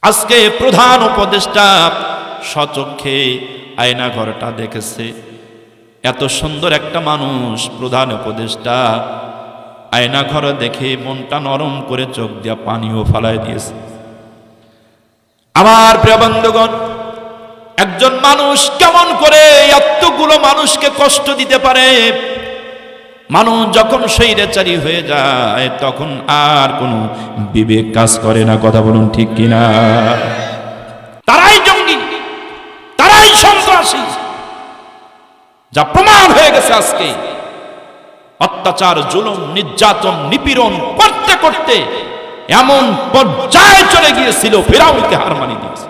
আজকে প্রধান উপদেষ্টা স্বচক্ষে আয়না ঘরটা দেখেছে। এত সুন্দর একটা মানুষ প্রধান উপদেষ্টা আয়না ঘর দেখে মনটা নরম করে চোখ দিয়া পানিও ফালায় দিয়েছে। আমার প্রিয় বন্ধুগণ, একজন মানুষ কেমন করে এতগুলো মানুষকে কষ্ট দিতে পারে? মানুষ যখন স্বৈরাচারী হয়ে যায় তখন আর কোনো বিবেক কাজ করে না। কথা বলুন ঠিক কিনা? তারাই জঙ্গি, তারাই সন্ত্রাসী, যা প্রমাণ হয়ে গেছে আজকে। অত্যাচার, জুলুম, নির্যাতন, নিপীড়ন করতে করতে এমন পর্যায়ে চলে গিয়েছিল ফিরাউনকে হার মানিয়ে দিয়েছে।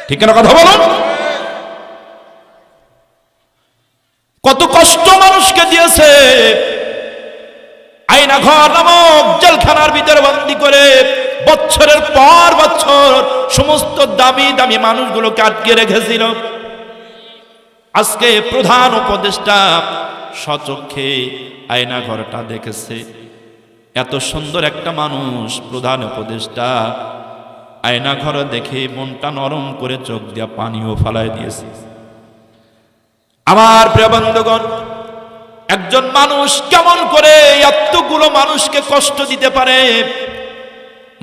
ঠিক না কথা বলুন? কত কষ্ট মানুষকে দিয়েছে। আয়না ঘর নামক জেলখানার ভিতরে বন্দী করে বছরের পর বছর সমস্ত দামি দামি মানুষগুলোকে আটকে রেখেছিল। আজকে প্রধান উপদেষ্টা স্বচক্ষে আয়না ঘরটা দেখেছে। এত সুন্দর একটা মানুষ প্রধান উপদেষ্টা আয়না ঘর দেখে মনটা নরম করে চোখ দিয়া পানিও ফালায় দিয়েছে। আমার প্রিয় বন্ধুগণ, একজন মানুষ কেমন করে এতগুলো মানুষকে কষ্ট দিতে পারে?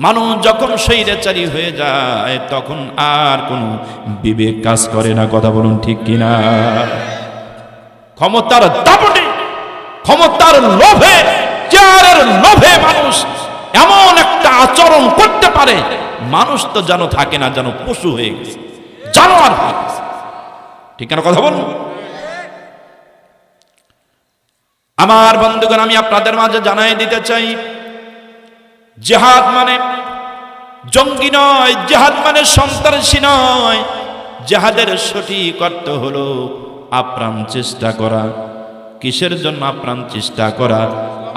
মানুষ যখন স্বৈরাচারী হয়ে যায় তখন আর কোনো বিবেক কাজ করে না। কথা বলুন ঠিক কিনা? ক্ষমতার দাপটে, ক্ষমতার লোভে, চেয়ারের লোভে মানুষ এমন একটা আচরণ করতে পারে, মানুষ তো যেন থাকে না, যেন পশু হয়ে গেছে, জানোয়ার হয়ে গেছে। ঠিক না কথা বলুন? আমার বন্ধুগণ, আমি আপনাদের মাঝে জানাই দিতে চাই, জিহাদ মানে জঙ্গি নয়, জিহাদ মানে সন্ত্রাসী নয়। জিহাদের সঠিক অর্থ হলো আপ্রাণ চেষ্টা করা। কিসের জন্য আপ্রাণ চেষ্টা করা?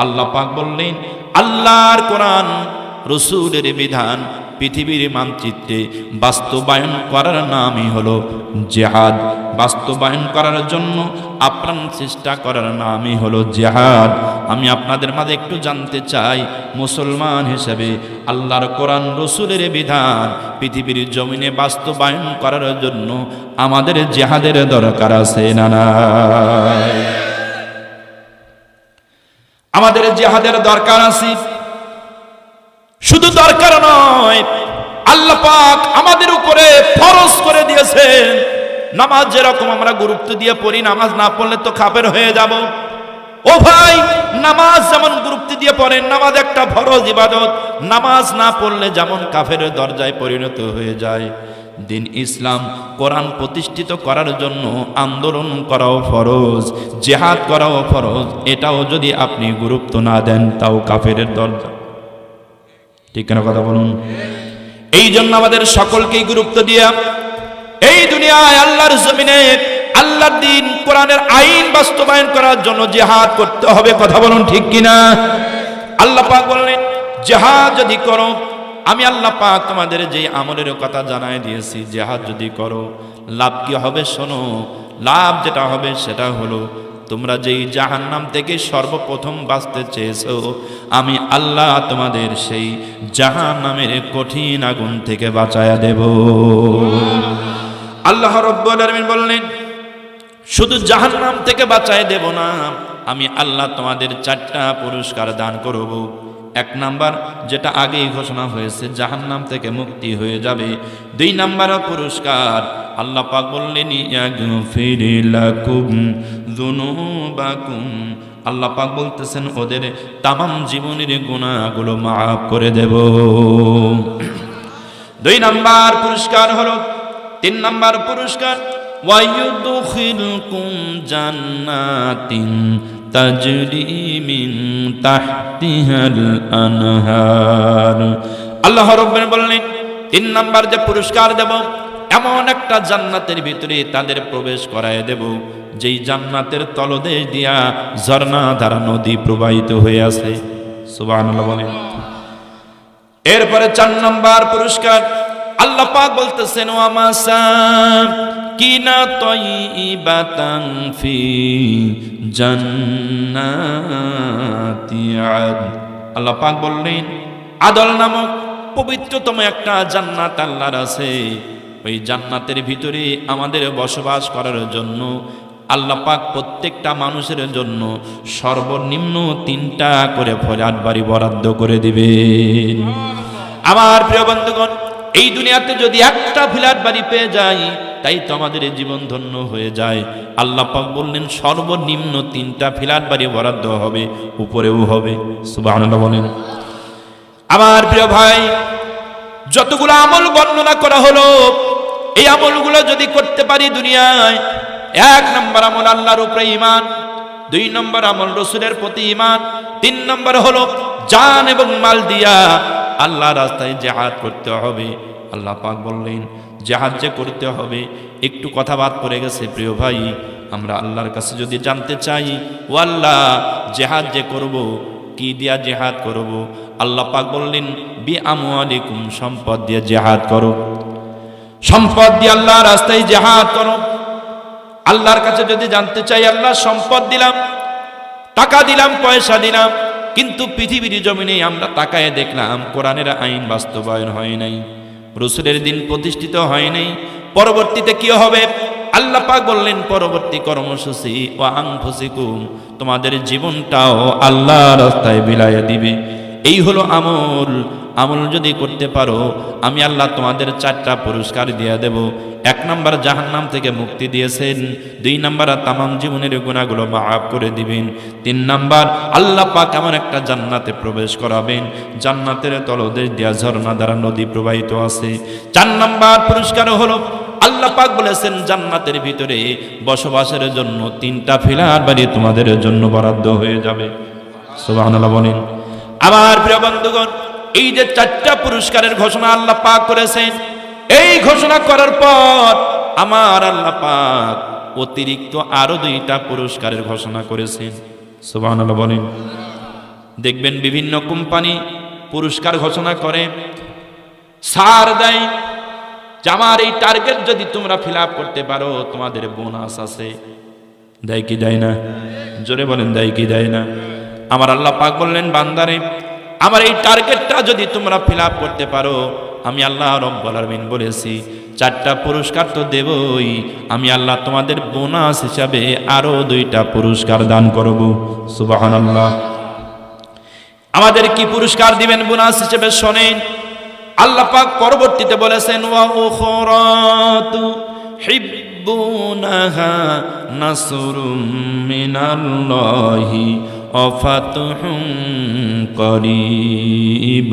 আল্লাহ পাক বললেন, আল্লাহর কোরআন, রাসূলের বিধান পৃথিবীর মানচিত্রে বাস্তবায়ন করার নামই হলো জিহাদ। বাস্তবায়ন করার জন্য আপ্রাণ চেষ্টা করার নামই হলো জিহাদ। আমি আপনাদের মাঝে একটু জানতে চাই, মুসলমান হিসেবে আল্লাহর কোরআন, রাসূলের বিধান পৃথিবীর জমিনে বাস্তবায়ন করার জন্য আমাদের জিহাদের দরকার আছে না নাই? আমাদের জিহাদের দরকার আছে। শুধু দরকার নয়, আল্লাহ পাক আমাদের উপরে ফরজ করে দিয়েছেন। নামাজ যেরকম আমরা গুরুত্ব দিয়ে পড়ি, নামাজ না পড়লে তো কাফের হয়ে যাব। ও ভাই, নামাজ যেমন গুরুত্ব দিয়ে পড়েন, নামাজ একটা ফরজ ইবাদত, নামাজ না পড়লে যেমন কাফের দরজায় পরিণত হয়ে যায়। দিন ইসলাম, কোরআন প্রতিষ্ঠিত করার জন্য আন্দোলন করাও ফরজ, জিহাদ করাও ফরজ। এটাও যদি আপনি গুরুত্ব না দেন তাও কাফের দরজা। ঠিক না কথা বলুন? এই জন্য আমাদের সকলকেই গুরুত্ব দিয়া এই দুনিয়ায় আল্লাহর জমিনে আল্লাহর দ্বীন, কোরআনের আইন বাস্তবায়ন করার জন্য জিহাদ করতে হবে। কথা বলুন ঠিক কিনা? আল্লাহ পাক বললেন, জিহাদ যদি করো, আমি আল্লাহ পাক তোমাদের যে আমলের কথা জানাই দিয়েছি, জিহাদ যদি করো লাভ কি হবে শোনো। লাভ যেটা হবে সেটা হলো, তোমরা যেই জাহান্নাম থেকে সর্বপ্রথম বাঁচতে চেয়েছো, আমি আল্লাহ তোমাদের সেই জাহান্নামের কঠিন আগুন থেকে বাঁচায়া দেব। আল্লাহ রাব্বুল আলামিন বললেন, শুধু জাহান্নাম থেকে বাঁচায় দেব না, আমি আল্লাহ তোমাদের 4টা পুরস্কার দান করব। 1 নাম্বার, যেটা আগেই ঘোষণা হয়েছে, জাহান্নাম থেকে মুক্তি হয়ে যাবে। 2 নাম্বার পুরস্কার, আল্লাহ পাক বললেন, ইয়াগফির লাকুম যুনুবাকুম, আল্লাহ পাক বলতেছেন ওদের তামাম জীবনের গুনাহগুলো মাফ করে দেব। 2 নাম্বার পুরস্কার হলো, 3 নাম্বার পুরস্কার, ওয়ায়ুদখিলকুম জান্নাতিন তাজরি মিন তাহতিহাল আনহার। আল্লাহ রাব্বুল বললেন, 3 নাম্বার যে পুরস্কার দেব, এমন একটা জান্নাতের ভিতরে তাদের প্রবেশ করায় দেব যেই জান্নাতের তলদেশ দিয়া ঝর্ণা ধারা নদী প্রবাহিত হয়ে আছে। সুবহানাল্লাহ বলেন। এরপরে 4 নাম্বার পুরস্কার, আল্লাহ পাক বলতেছেন, ওয়া মাসাকিনা তাইয়িবাতান ফি জান্নাতি আদ। আল্লাহ পাক বললেন, আদল নামক পবিত্রতম একটা জান্নাত আল্লাহর আছে। ওই জান্নাতের ভিতরে আমাদের বসবাস করার জন্য আল্লাহ পাক প্রত্যেকটা মানুষের জন্য সর্বনিম্ন 3টা করে ফ্ল্যাট বাড়ি বরাদ্দ করে দিবেন। আমার প্রিয় বন্ধুগণ, এই দুনিয়াতে যদি একটা ফ্ল্যাট বাড়ি পেয়ে যাই তাই তো আমাদের জীবন ধন্য হয়ে যায়। আল্লাহ পাক বললেন সর্বনিম্ন 3টা ফ্ল্যাট বাড়ি বরাদ্দ হবে, উপরেও হবে। সুবহানাল্লাহ বলেন। আমার প্রিয় ভাই, যতগুলো আমল বর্ণনা করা হলো, এই আমলগুলো যদি করতে পারি দুনিয়ায়, 1 নম্বর আমল আল্লাহর উপরে ঈমান, 2 নম্বর আমল রাসূলের প্রতি ঈমান, 3 নম্বর হলো জান এবং মাল দিয়া আল্লাহর রাস্তায় জিহাদ করতে হবে। আল্লাহ পাক বললেন জিহাদ যে করতে হবে, একটু কথা বাদ পড়ে গেছে প্রিয় ভাই। আমরা আল্লাহর কাছে যদি জানতে চাই, ও আল্লাহ জিহাদ যে করব, কি দিয়া জিহাদ করব? আল্লাহ পাক বললেন বি আমওয়ালিকুম, সম্পদ দিয়ে জিহাদ করো। সম্পদ দিয়ে আল্লাহর রাস্তায় জিহাদ করো। আল্লাহর কাছে যদি জানতে চাই, আল্লাহ সম্পদ দিলাম, টাকা দিলাম, পয়সা দিলাম, কিন্তু পৃথিবীর জমিনে আমরা তাকায় দেখলাম কোরআনের আইন বাস্তবায়ন হয় নাই, রাসূলের দিন প্রতিষ্ঠিত হয় নাই। পরবর্তীতে কি হবে? আল্লাহ পাক বললেন পরবর্তী কর্মসূচি ওয়া আনফুসিকুম, তোমাদের জীবনটাও আল্লাহর রাস্তায় বিলাইয়া দিবে। এই হলো আমল। আমল যদি করতে পারো, আমি আল্লাহ তোমাদের 4টা পুরস্কার দিয়ে দেব। 1 নম্বর জাহান্নাম থেকে মুক্তি দিয়েছেন, 2 নম্বর তামাম জীবনের গুনাহগুলো মাফ করে দিবেন, 3 নম্বর আল্লাহ পাক এমন একটা জান্নাতে প্রবেশ করাবেন, জান্নাতের তলদেশ দিয়া ঝর্ণা দ্বারা নদী প্রবাহিত আছে। 4 নম্বর পুরস্কার হলো আল্লাহ পাক বলেছেন জান্নাতের ভিতরে বসবাসের জন্য 3টা ফ্ল্যাট বাড়ি তোমাদের জন্য বরাদ্দ হয়ে যাবে। সুবহানাল্লাহ বলেন। আমার প্রিয় বন্ধুগণ, এই যে 4টা পুরস্কারের ঘোষণা আল্লাহ পাক করেছেন, এই ঘোষণা করার পর আমার আল্লাহ পাক অতিরিক্ত আরো 2টা পুরস্কারের ঘোষণা করেছেন। সুবহানাল্লাহ বলেন। দেখবেন বিভিন্ন কোম্পানি পুরস্কার ঘোষণা করে, ছাড় দেয় যে আমার এই টার্গেট যদি তোমরা ফিল আপ করতে পারো তোমাদের বোনাস আছে। দেয় কি দেয় না? জোরে বলেন, দেয় কি দেয় না? আমার আল্লাহ পাক বললেন বান্দারে, আমার এই টার্গেটটা যদি তোমরা ফিল আপ করতে পারো, আমি আল্লাহ রাব্বুল আলামিন বলেছি 4টা পুরস্কার তো দেবই, আমি আল্লাহ তোমাদের বোনাস হিসাবে আরো 2টা পুরস্কার দান করব। সুবহানাল্লাহ। আমাদের কি পুরস্কার দিবেন বোনাস হিসেবে শোনেন। আল্লাহ পাক পরবর্তীতে বলেছেন ওয়া উখরাতু হিব্বুনাহা নাসরুম মিনাল্লাহি ওয়া ফাতহুন করিব।